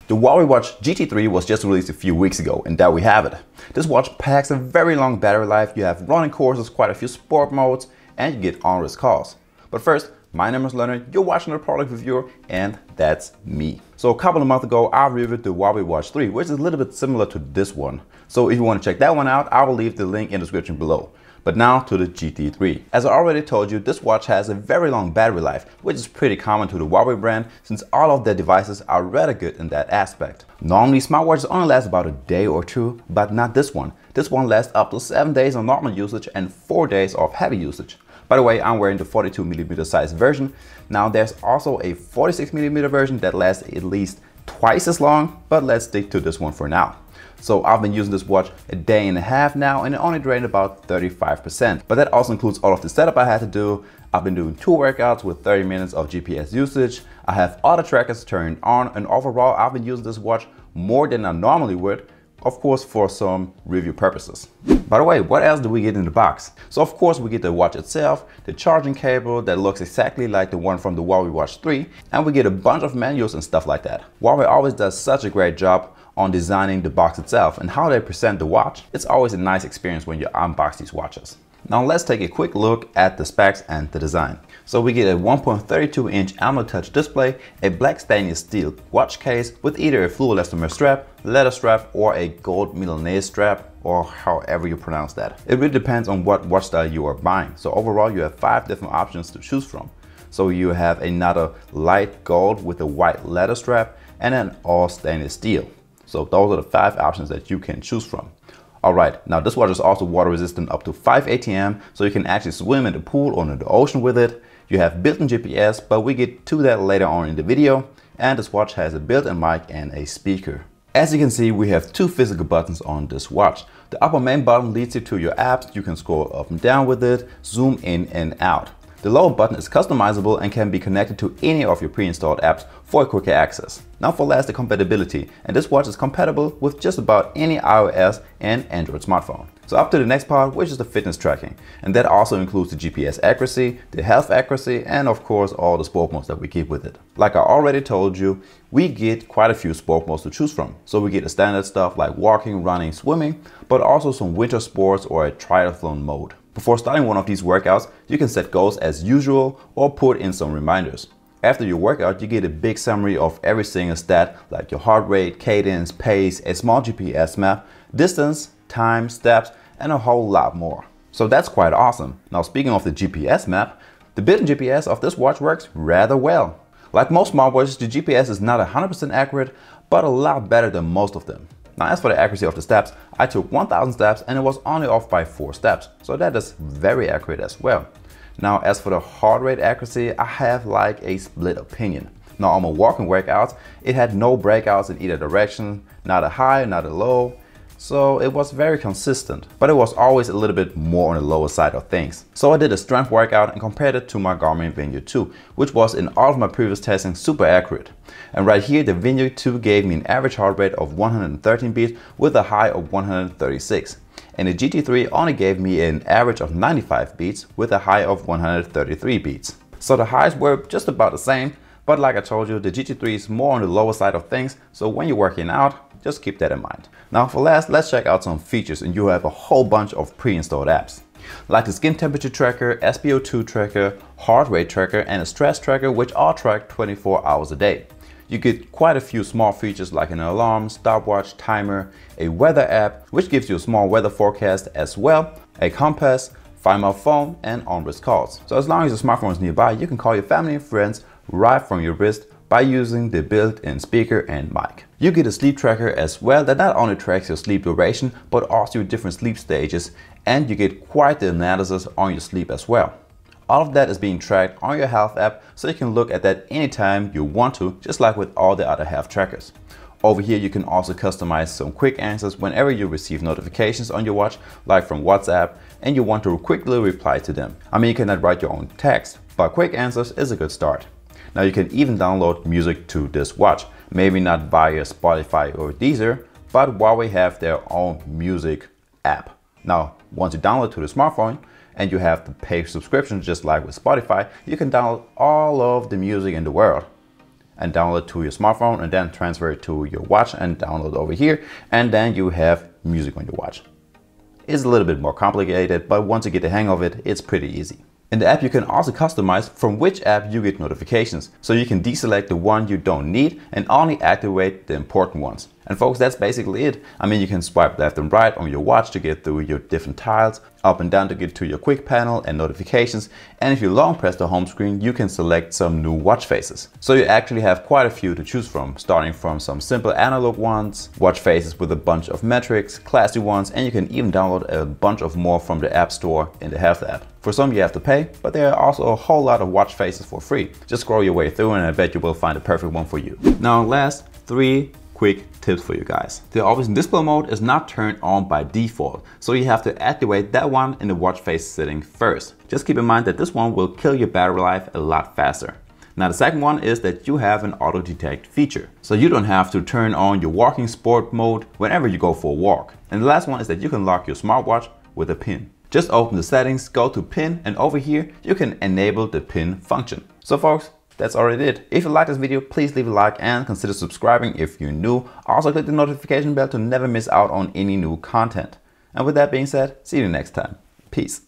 The Huawei Watch GT3 was just released a few weeks ago, and there we have it. This watch packs a very long battery life, you have running courses, quite a few sport modes, and you get on-wrist calls. But first, my name is Leonard, you're watching the product reviewer, and that's me. So a couple of months ago, I reviewed the Huawei Watch 3, which is a little bit similar to this one. So if you want to check that one out, I will leave the link in the description below. But now to the GT3. As I already told you, this watch has a very long battery life, which is pretty common to the Huawei brand since all of their devices are rather good in that aspect. Normally smartwatches only last about a day or two, but not this one. This one lasts up to 7 days on normal usage and 4 days of heavy usage. By the way, I'm wearing the 42mm size version. Now there's also a 46mm version that lasts at least twice as long, but let's stick to this one for now. So I've been using this watch a day and a half now and it only drained about 35%. But that also includes all of the setup I had to do. I've been doing 2 workouts with 30 minutes of GPS usage. I have all the trackers turned on and overall I've been using this watch more than I normally would, of course for some review purposes. By the way, what else do we get in the box? So of course we get the watch itself, the charging cable that looks exactly like the one from the Huawei Watch 3, and we get a bunch of manuals and stuff like that. Huawei always does such a great job on designing the box itself and how they present the watch. It's always a nice experience when you unbox these watches. Now let's take a quick look at the specs and the design. So we get a 1.32-inch AMOLED touch display, a black stainless steel watch case with either a fluid elastomer strap, leather strap, or a gold milanese strap, or however you pronounce that. It really depends on what watch style you are buying. So overall you have 5 different options to choose from. So you have another light gold with a white leather strap and an all stainless steel. So those are the 5 options that you can choose from. Alright, now this watch is also water resistant up to 5 ATM, so you can actually swim in the pool or in the ocean with it. You have built-in GPS, but we get to that later on in the video. And this watch has a built-in mic and a speaker. As you can see, we have 2 physical buttons on this watch. The upper main button leads you to your apps. You can scroll up and down with it, zoom in and out. The lower button is customizable and can be connected to any of your pre-installed apps for quicker access. Now for last, the compatibility, and this watch is compatible with just about any iOS and Android smartphone. So up to the next part, which is the fitness tracking, and that also includes the GPS accuracy, the health accuracy, and of course all the sport modes that we get with it. Like I already told you, we get quite a few sport modes to choose from. So we get the standard stuff like walking, running, swimming, but also some winter sports or a triathlon mode. Before starting one of these workouts, you can set goals as usual or put in some reminders. After your workout, you get a big summary of every single stat like your heart rate, cadence, pace, a small GPS map, distance, time, steps, and a whole lot more. So that's quite awesome. Now speaking of the GPS map, the built-in GPS of this watch works rather well. Like most smartwatches, the GPS is not 100% accurate, but a lot better than most of them. Now as for the accuracy of the steps, I took 1000 steps and it was only off by 4 steps. So that is very accurate as well. Now as for the heart rate accuracy, I have like a split opinion. Now on my walking workouts, it had no breakouts in either direction, not a high, not a low. So it was very consistent, but it was always a little bit more on the lower side of things. So I did a strength workout and compared it to my Garmin Venue 2, which was in all of my previous testing super accurate. And right here, the Venue 2 gave me an average heart rate of 113 beats with a high of 136. And the GT3 only gave me an average of 95 beats with a high of 133 beats. So the highs were just about the same, but like I told you, the GT3 is more on the lower side of things, so when you're working out, just keep that in mind. Now for last, let's check out some features, and you have a whole bunch of pre-installed apps. Like the skin temperature tracker, SpO2 tracker, heart rate tracker, and a stress tracker, which all track 24 hours a day. You get quite a few small features like an alarm, stopwatch, timer, a weather app, which gives you a small weather forecast as well, a compass, Find My Phone, and on-wrist calls. So as long as your smartphone is nearby, you can call your family and friends right from your wrist by using the built-in speaker and mic. You get a sleep tracker as well that not only tracks your sleep duration, but also your different sleep stages, and you get quite the analysis on your sleep as well. All of that is being tracked on your health app, so you can look at that anytime you want to, just like with all the other health trackers. Over here you can also customize some quick answers whenever you receive notifications on your watch, like from WhatsApp, and you want to quickly reply to them. I mean, you cannot write your own text, but quick answers is a good start. Now you can even download music to this watch, maybe not via Spotify or Deezer, but Huawei have their own music app. Now, once you download to the smartphone and you have the paid subscription just like with Spotify, you can download all of the music in the world. and download it to your smartphone, and then transfer it to your watch and download over here, and then you have music on your watch. It's a little bit more complicated, but once you get the hang of it, it's pretty easy. In the app, you can also customize from which app you get notifications, so you can deselect the one you don't need and only activate the important ones. And folks, that's basically it. I mean, you can swipe left and right on your watch to get through your different tiles, up and down to get to your quick panel and notifications, and if you long press the home screen, you can select some new watch faces. So you actually have quite a few to choose from, starting from some simple analog ones, watch faces with a bunch of metrics, classy ones, and you can even download a bunch of more from the App Store in the Health app. For some you have to pay, but there are also a whole lot of watch faces for free. Just scroll your way through and I bet you will find the perfect one for you. Now last, 3 quick tips for you guys. The always in display mode is not turned on by default, so you have to activate that one in the watch face setting first. Just keep in mind that this one will kill your battery life a lot faster. Now the second one is that you have an auto detect feature, so you don't have to turn on your walking sport mode whenever you go for a walk. And the last one is that you can lock your smartwatch with a pin. Just open the settings, go to pin, and over here you can enable the pin function. So folks, that's already it. If you like this video, please leave a like and consider subscribing if you're new. Also click the notification bell to never miss out on any new content. And with that being said, see you next time. Peace.